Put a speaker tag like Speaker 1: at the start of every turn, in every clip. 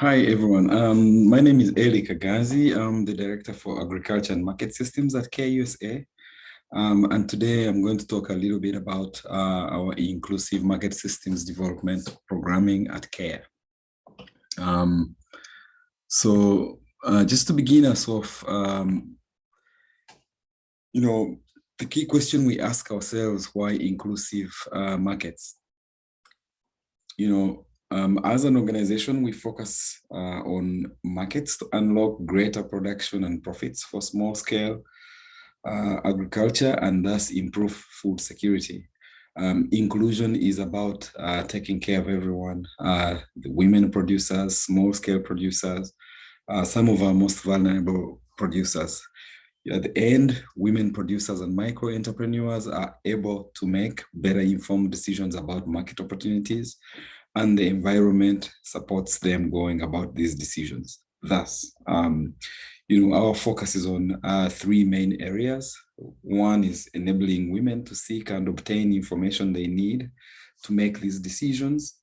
Speaker 1: Hi, everyone. My name is Eli Kagazi. I'm the Director for Agriculture and Market Systems at KUSA. And today I'm going to talk a little bit about our Inclusive Market Systems Development Programming at CARE. Just to begin us off, the key question we ask ourselves, why inclusive markets? As an organization, we focus on markets to unlock greater production and profits for small-scale agriculture and thus improve food security. Inclusion is about taking care of everyone, the women producers, small-scale producers, some of our most vulnerable producers. At the end, women producers and micro-entrepreneurs are able to make better informed decisions about market opportunities, and the environment supports them going about these decisions. Thus, our focus is on three main areas. One is enabling women to seek and obtain information they need to make these decisions.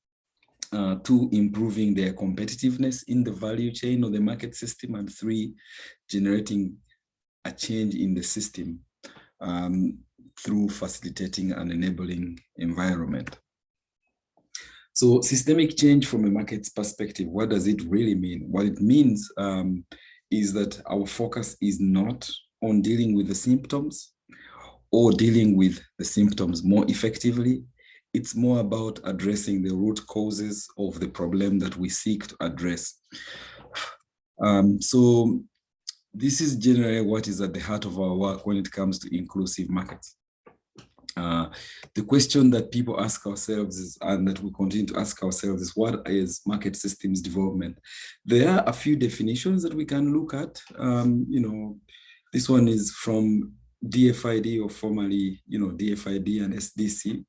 Speaker 1: Two, improving their competitiveness in the value chain of the market system. And three, generating a change in the system through facilitating an enabling environment. So systemic change from a market's perspective, what does it really mean? What it means is that our focus is not on dealing with the symptoms or dealing with the symptoms more effectively. It's more about addressing the root causes of the problem that we seek to address. So this is generally what is at the heart of our work when it comes to inclusive markets. The question that people ask ourselves is, and that we continue to ask ourselves, is what is market systems development? There are a few definitions that we can look at. This one is from DFID, or formerly, DFID and SDC.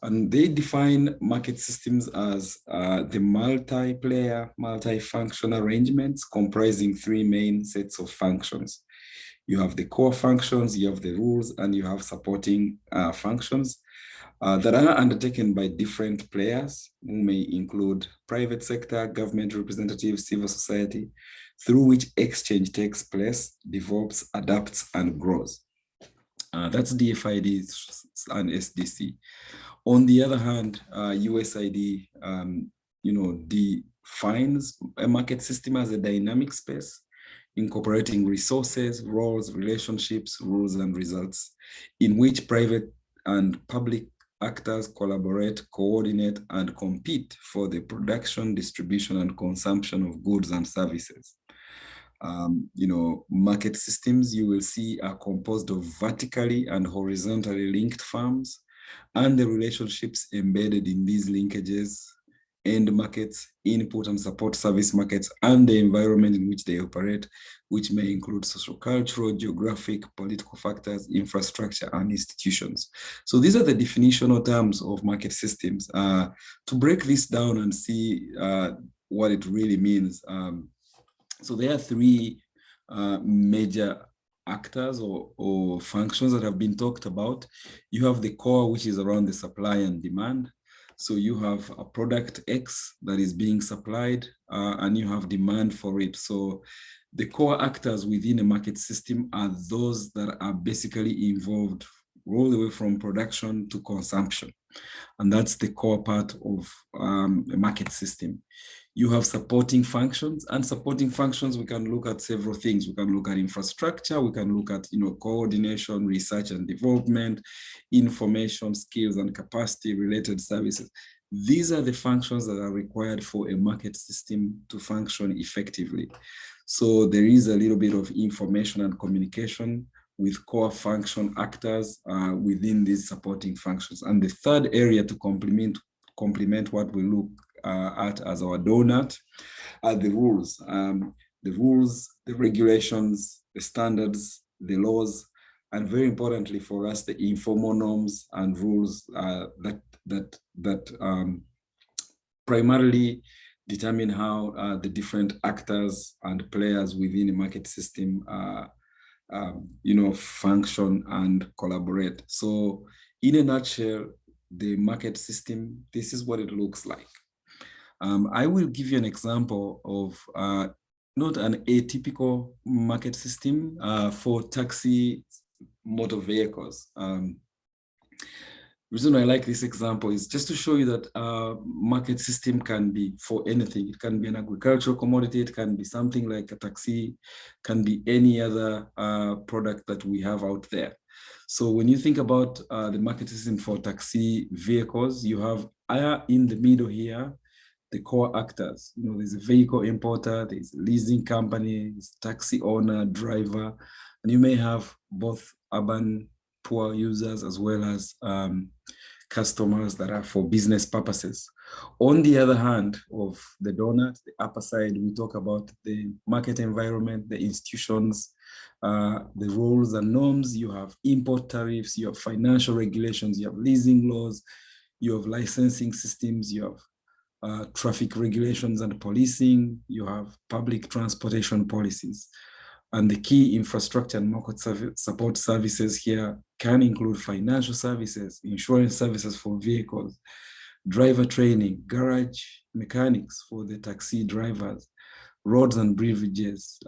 Speaker 1: And they define market systems as the multiplayer, multi-function arrangements comprising three main sets of functions. You have the core functions, you have the rules, and you have supporting functions that are undertaken by different players, who may include private sector, government representatives, civil society, through which exchange takes place, develops, adapts, and grows. That's DFID and SDC. On the other hand, USID, defines a market system as a dynamic space, incorporating resources, roles, relationships, rules, and results, in which private and public actors collaborate, coordinate, and compete for the production, distribution, and consumption of goods and services. Market systems, you will see, are composed of vertically and horizontally linked firms, and the relationships embedded in these linkages, end markets, input and support service markets, and the environment in which they operate, which may include social, cultural, geographic, political factors, infrastructure, and institutions. So these are the definitional terms of market systems. To break this down and see what it really means, so there are three major actors or functions that have been talked about. You have the core, which is around the supply and demand. So you have a product X that is being supplied, and you have demand for it. So the core actors within a market system are those that are basically involved all the way from production to consumption. And that's the core part of a market system. You have supporting functions, and supporting functions, we can look at several things. We can look at infrastructure, we can look at coordination, research and development, information, skills and capacity related services. These are the functions that are required for a market system to function effectively. So there is a little bit of information and communication with core function actors within these supporting functions. And the third area to complement what we look at as our donut are the rules. The rules, the regulations, the standards, the laws, and very importantly for us, the informal norms and rules that primarily determine how the different actors and players within a market system function and collaborate. So in a nutshell, the market system, this is what it looks like. I will give you an example of not an atypical market system for taxi motor vehicles. The reason I like this example is just to show you that market system can be for anything. It can be an agricultural commodity, it can be something like a taxi, can be any other product that we have out there. So when you think about the market system for taxi vehicles, you have in the middle here, the core actors. You know, there's a vehicle importer, there's a leasing company, there's taxi owner, driver, and you may have both urban poor users as well as customers that are for business purposes. On the other hand of the donut, the upper side, we talk about the market environment, the institutions, the rules and norms. You have import tariffs, you have financial regulations, you have leasing laws, you have licensing systems, you have traffic regulations and policing, you have public transportation policies. And the key infrastructure and market support services here can include financial services, insurance services for vehicles, driver training, garage mechanics for the taxi drivers, roads and bridges,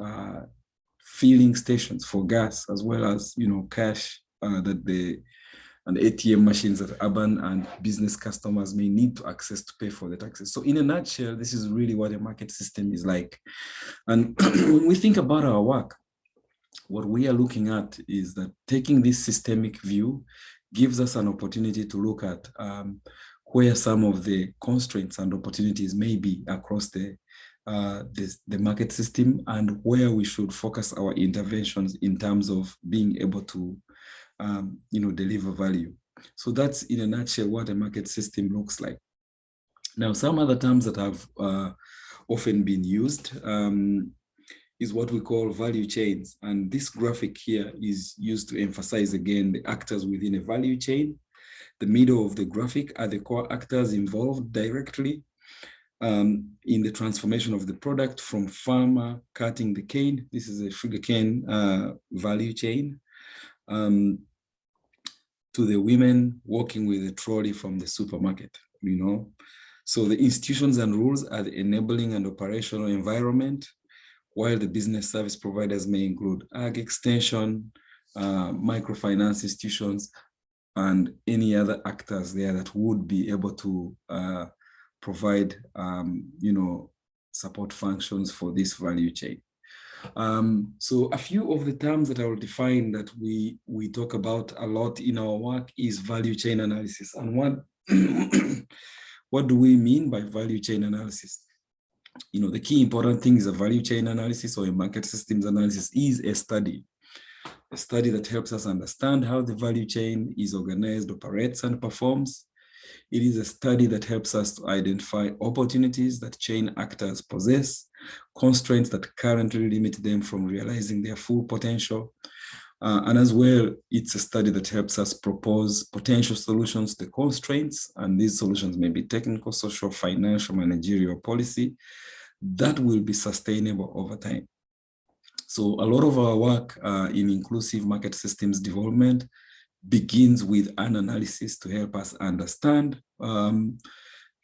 Speaker 1: filling stations for gas, as well as, you know, cash and ATM machines that urban and business customers may need to access to pay for the taxes. So in a nutshell, this is really what a market system is like. And when we think about our work, what we are looking at is that taking this systemic view gives us an opportunity to look at where some of the constraints and opportunities may be across the market system, and where we should focus our interventions in terms of being able to deliver value. So that's in a nutshell what a market system looks like. Now, some other terms that have often been used is what we call value chains. And this graphic here is used to emphasize again the actors within a value chain. The middle of the graphic are the core actors involved directly in the transformation of the product, from farmer cutting the cane. This is a sugarcane value chain. To the women walking with a trolley from the supermarket, you know. So the institutions and rules are the enabling and operational environment, while the business service providers may include ag extension, microfinance institutions, and any other actors there that would be able to provide, support functions for this value chain. So a few of the terms that I will define that we talk about a lot in our work is value chain analysis. And what do we mean by value chain analysis? You know, the key important thing is a value chain analysis or a market systems analysis is a study that helps us understand how the value chain is organized, operates, and performs. It is a study that helps us to identify opportunities that chain actors possess, constraints that currently limit them from realizing their full potential. And as well, it's a study that helps us propose potential solutions to constraints. And these solutions may be technical, social, financial, managerial, policy that will be sustainable over time. So a lot of our work in inclusive market systems development begins with an analysis to help us understand,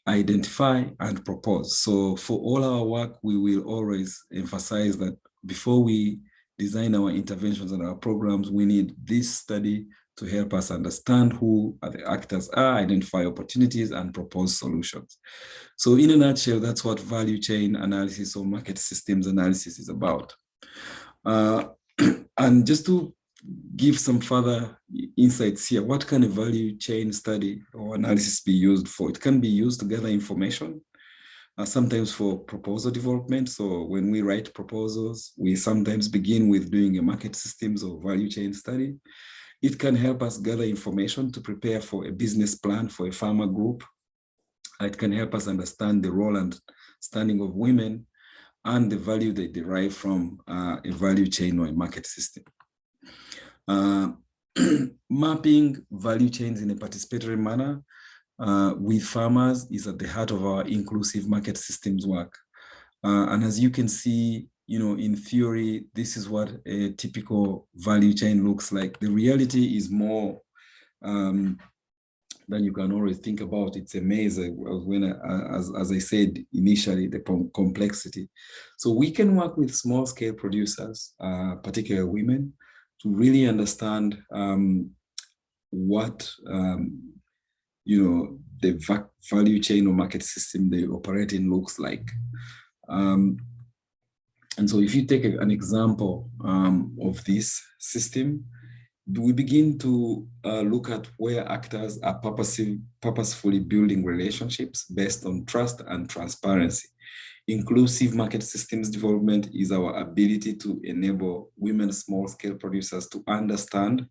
Speaker 1: identify, and propose. So for all our work, we will always emphasize that before we design our interventions and our programs, we need this study to help us understand who the actors are, identify opportunities, and propose solutions. So in a nutshell, that's what value chain analysis or market systems analysis is about. And just to give some further insights here, what can a value chain study or analysis be used for? It can be used to gather information, sometimes for proposal development. So when we write proposals, we sometimes begin with doing a market systems or value chain study. It can help us gather information to prepare for a business plan for a farmer group. It can help us understand the role and standing of women and the value they derive from a value chain or a market system. Mapping value chains in a participatory manner with farmers is at the heart of our inclusive market systems work. And as you can see, you know, in theory, this is what a typical value chain looks like. The reality is more then you can always think about it's a maze, as I said initially, the complexity. So we can work with small scale producers, particularly women, to really understand what the value chain or market system they operate in looks like. And so if you take an example of this system, we begin to look at where actors are purposefully building relationships based on trust and transparency. Inclusive market systems development is our ability to enable women small-scale producers to understand,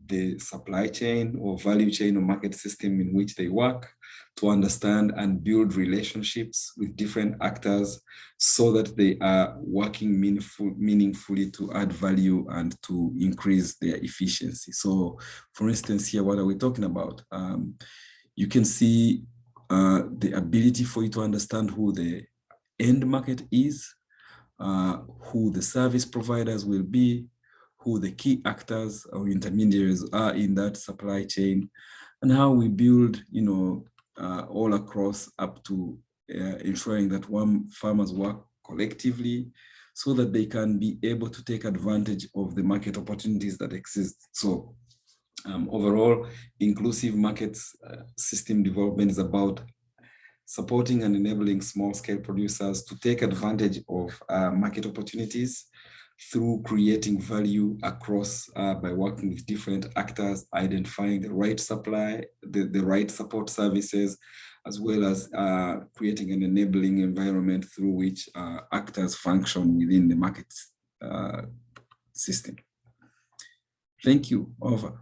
Speaker 1: the supply chain or value chain or market system in which they work, to understand and build relationships with different actors so that they are working meaningfully to add value and to increase their efficiency. So for instance, here, what are we talking about? You can see the ability for you to understand who the end market is, who the service providers will be, who the key actors or intermediaries are in that supply chain, and how we build, all across up to ensuring that farmers work collectively so that they can be able to take advantage of the market opportunities that exist. So overall, inclusive markets system development is about supporting and enabling small-scale producers to take advantage of market opportunities through creating value across by working with different actors, identifying the right supply, the right support services, as well as creating an enabling environment through which actors function within the market system. Thank you. Over.